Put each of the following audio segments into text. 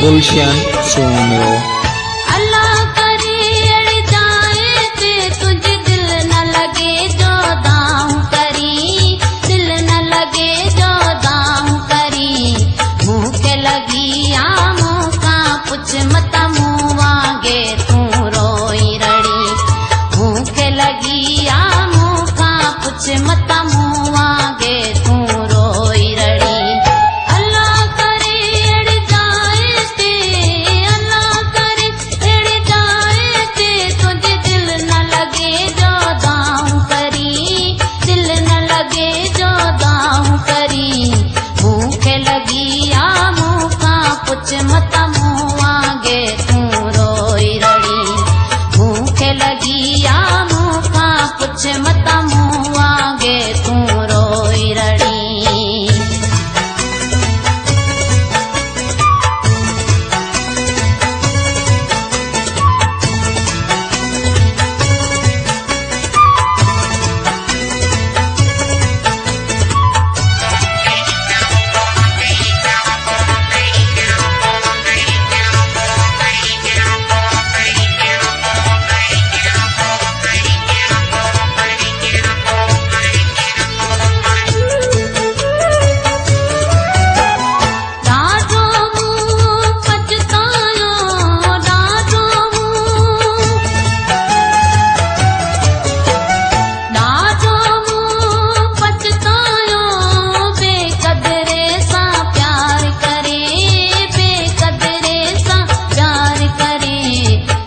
गुलशन सुमरो। अल्लाह करे अड़ जाए ते तुझे दिल न लगे जो दाऊं करी, दिल न लगे जो दाऊं करी। मुँह के लगी आमों का पुछ मत मुँह वांगे तू रोई रड़ी। मुँह के लगी आमों का पुछ मत मुँह वांगे तू रोई रड़ी। मत मुँह वांगे तू रोई रड़ी। भूखे लगी आमों का पुछ मत मुँह वांगे तू रोई रड़ी।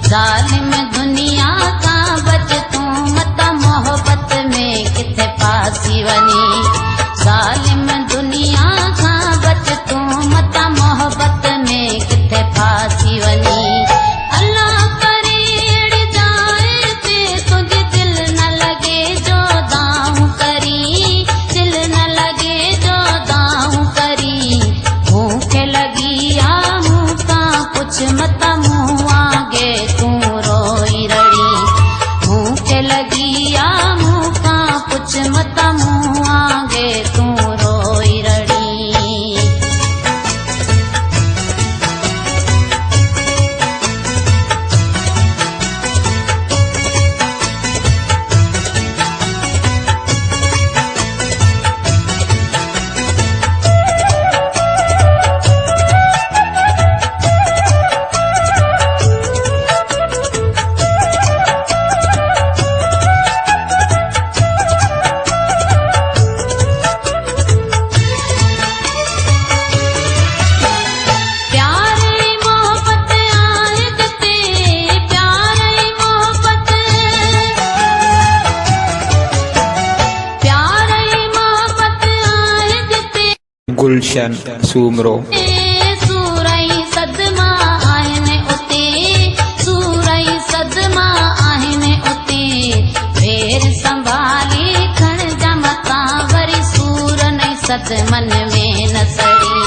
जालिम दुनिया का बच तू मत मोहब्बत में किथे पासी वनी। जालिम दुनिया का बच तू मत मोहब्बत में किथे पासी वनी। अल्लाह करे अड़ जाए ते तुझे दिल न लगे जो दाऊं करी, दिल न लगे जो दाऊं करी। भूखे लगी आमों का पुछ मत मुँह वांगे तू रोई रड़ी। भूखे लगी आमों का पुछ मत मुँह वांगे तू रोई रड़ी। गुलशन सुमरो। सूरई सदमा आहिनि उते, सूरई सदमा आहिनि उते। फेर संभाली खण जमता वरी सूर नहीं सदमन में न सड़ी।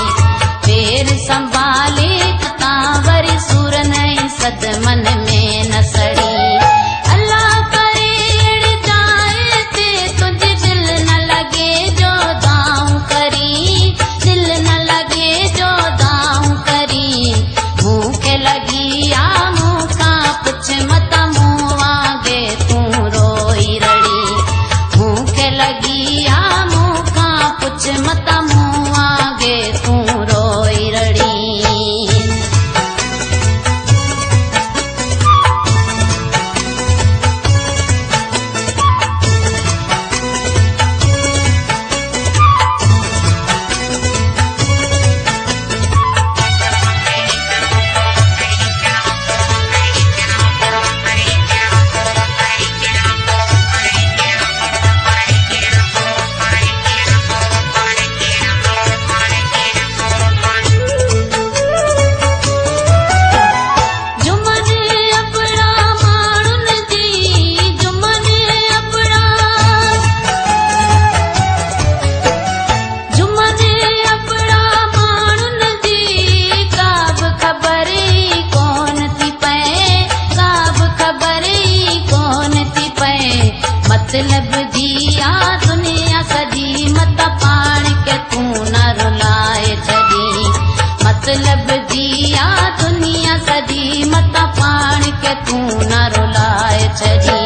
फेर संभाली खता वरी सूर नहीं सदमन में न सड़ी। अल्लाह करे अड़ जाए ते तुझे दिल न लगे जो दाऊं करी, दिल न लगे जो दाऊं करी। भूखे लगी आमों का पुछ मत मुँह वांगे तू रोई रड़ी। भूखे लगी आमों का पुछ मत मुँह वांगे तू रोई रड़ी। मतलब दिया दुनिया सजी मत पाण के तू न रुलाए छदी। मतलब दिया मता पाण के तू न रुलाए छॾी।